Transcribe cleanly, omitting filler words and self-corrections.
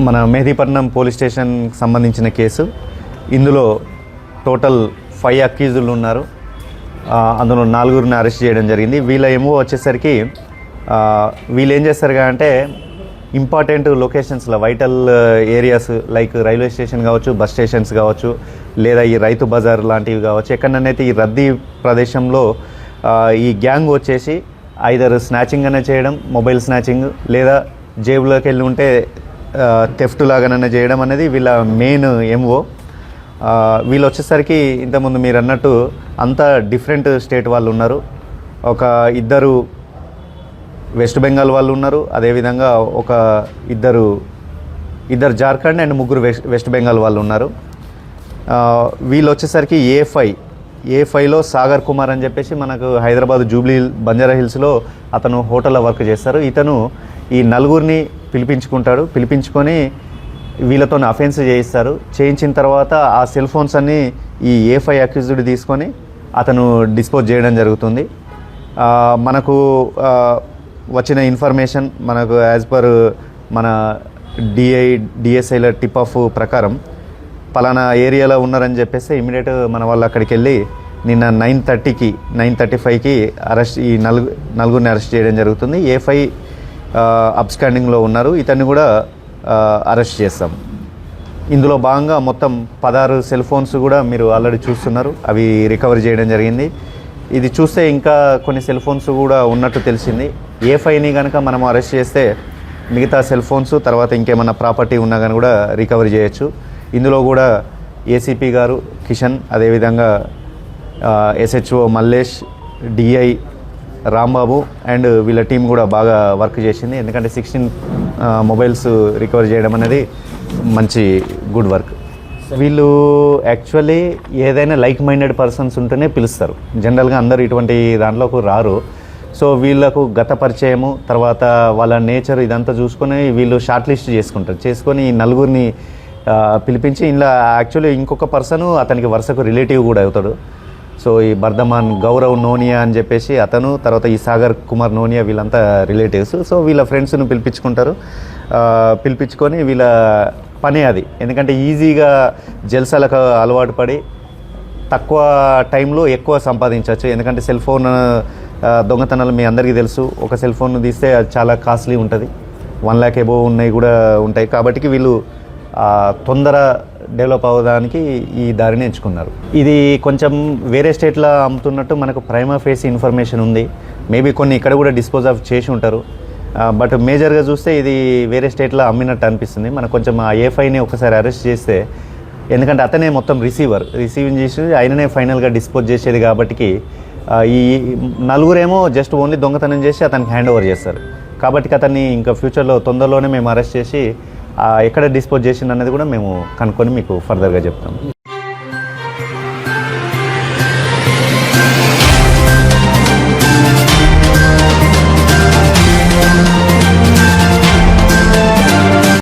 మన మెహదీపట్నం పోలీస్ స్టేషన్కి సంబంధించిన కేసు. ఇందులో టోటల్ 5 అక్యూజులు ఉన్నారు. అందులో 4గురిని అరెస్ట్ చేయడం జరిగింది. వీళ్ళ ఏమో వచ్చేసరికి వీళ్ళు ఏం చేస్తారు అంటే ఇంపార్టెంట్ లొకేషన్స్లో vital areas like railway station కావచ్చు, బస్ స్టేషన్స్ కావచ్చు, లేదా ఈ రైతు బజార్ లాంటివి కావచ్చు, ఎక్కడనైతే ఈ రద్దీ ప్రదేశంలో ఈ గ్యాంగ్ వచ్చేసి ఐదర్ స్నాచింగ్ అనే చేయడం, మొబైల్ స్నాచింగ్, లేదా జేబులోకి వెళ్ళి ఉంటే థెఫ్ట్ లాగానైనా చేయడం అనేది వీళ్ళ మెయిన్ ఎంఓ. వీళ్ళు వచ్చేసరికి ఇంతకుముందు మీరు అన్నట్టు అంతా డిఫరెంట్ స్టేట్ వాళ్ళు ఉన్నారు. ఒక ఇద్దరు వెస్ట్ బెంగాల్ వాళ్ళు ఉన్నారు, అదేవిధంగా ఒక ఇద్దరు జార్ఖండ్ అండ్ 3 వెస్ట్ బెంగాల్ వాళ్ళు ఉన్నారు. వీళ్ళు వచ్చేసరికి ఏ5లో సాగర్ కుమార్ అని చెప్పేసి మనకు హైదరాబాద్ జూబ్లీ బంజారా హిల్స్లో అతను హోటల్లో వర్క్ చేస్తారు. ఇతను ఈ 4గురిని పిలిపించుకొని వీళ్ళతో అఫెన్స్ చేయిస్తారు. చేయించిన తర్వాత ఆ సెల్ ఫోన్స్ అన్నీ ఈ ఏ5 అక్యూజ్డ్ తీసుకొని అతను డిస్పోజ్ చేయడం జరుగుతుంది. మనకు వచ్చిన ఇన్ఫర్మేషన్ మనకు యాజ్ పర్ మన డిఎస్ఐల టిప్ ఆఫ్ ప్రకారం పలానా ఏరియాలో ఉన్నారని చెప్పేసి ఇమీడియట్ మన వాళ్ళు అక్కడికి వెళ్ళి నిన్న 9:35కి ఈ 4గురిని అరెస్ట్ చేయడం జరుగుతుంది. ఏ5 అబ్స్కాండింగ్లో ఉన్నారు. ఇతన్ని కూడా అరెస్ట్ చేస్తాం. ఇందులో భాగంగా మొత్తం 16 సెల్ ఫోన్స్ కూడా మీరు ఆల్రెడీ చూస్తున్నారు, అవి రికవరీ చేయడం జరిగింది. ఇది చూస్తే ఇంకా కొన్ని సెల్ ఫోన్స్ కూడా ఉన్నట్టు తెలిసింది. ఏ5ని కనుక మనం అరెస్ట్ చేస్తే మిగతా సెల్ ఫోన్స్ తర్వాత ఇంకేమన్నా ప్రాపర్టీ ఉన్నా కానీ కూడా రికవరీ చేయొచ్చు. ఇందులో కూడా ఏసీపీ గారు కిషన్, అదేవిధంగా SHO Mallesh, DI Rambabu and వీళ్ళ టీం కూడా బాగా వర్క్ చేసింది. ఎందుకంటే 16 మొబైల్స్ రికవర్ చేయడం అనేది మంచి గుడ్ వర్క్. వీళ్ళు యాక్చువల్లీ ఏదైనా లైక్ మైండెడ్ పర్సన్స్ ఉంటేనే పిలుస్తారు. జనరల్గా అందరూ ఇటువంటి దాంట్లోకి రారు. సో వీళ్ళకు గత పరిచయము, తర్వాత వాళ్ళ నేచర్ ఇదంతా చూసుకొని వీళ్ళు షార్ట్ లిస్ట్ చేసుకొని ఈ 4గురిని పిలిపించి ఇలా యాక్చువల్లీ ఇంకొక పర్సన్ అతనికి వరుసకు రిలేటివ్ కూడా అవుతాడు. సో ఈ బర్ధమాన్ గౌరవ్ నోనియా అని చెప్పేసి అతను, తర్వాత ఈ సాగర్ కుమార్ నోనియా వీళ్ళంతా రిలేటివ్స్. సో వీళ్ళ ఫ్రెండ్స్ను పిలిపించుకొని వీళ్ళ పని అది. ఎందుకంటే ఈజీగా జల్సాలకు అలవాటు పడి తక్కువ టైంలో ఎక్కువ సంపాదించవచ్చు. ఎందుకంటే సెల్ ఫోన్ దొంగతనాలు మీ అందరికీ తెలుసు. ఒక సెల్ ఫోన్ తీస్తే అది చాలా కాస్ట్లీ ఉంటుంది, 1 lakh అబోవ్ ఉన్నాయి కూడా ఉంటాయి. కాబట్టి వీళ్ళు తొందర డెవలప్ అవ్వడానికి ఈ దారిని ఎంచుకున్నారు. ఇది కొంచెం వేరే స్టేట్లో అమ్ముతున్నట్టు మనకు ప్రైమా ఫేస్ ఇన్ఫర్మేషన్ ఉంది. మేబీ కొన్ని ఇక్కడ కూడా డిస్పోజ్ ఆఫ్ చేసి ఉంటారు. బట్ మేజర్గా చూస్తే ఇది వేరే స్టేట్లో అమ్మినట్టు అనిపిస్తుంది. మనకు కొంచెం ఆ ఏ5ని ఒకసారి అరెస్ట్ చేస్తే, ఎందుకంటే అతనే మొత్తం రిసీవింగ్ చేసి ఆయననే ఫైనల్గా డిస్పోజ్ చేసేది. కాబట్టి ఈ 4గురేమో జస్ట్ ఓన్లీ దొంగతనం చేసి అతనికి హ్యాండ్ ఓవర్ చేస్తారు. కాబట్టి అతన్ని ఇంకా ఫ్యూచర్లో తొందరలోనే మేము అరెస్ట్ చేసి ఎక్కడ డిస్పోజ్ చేసింది అనేది కూడా మేము కనుక్కొని మీకు ఫర్దర్గా చెప్తాం.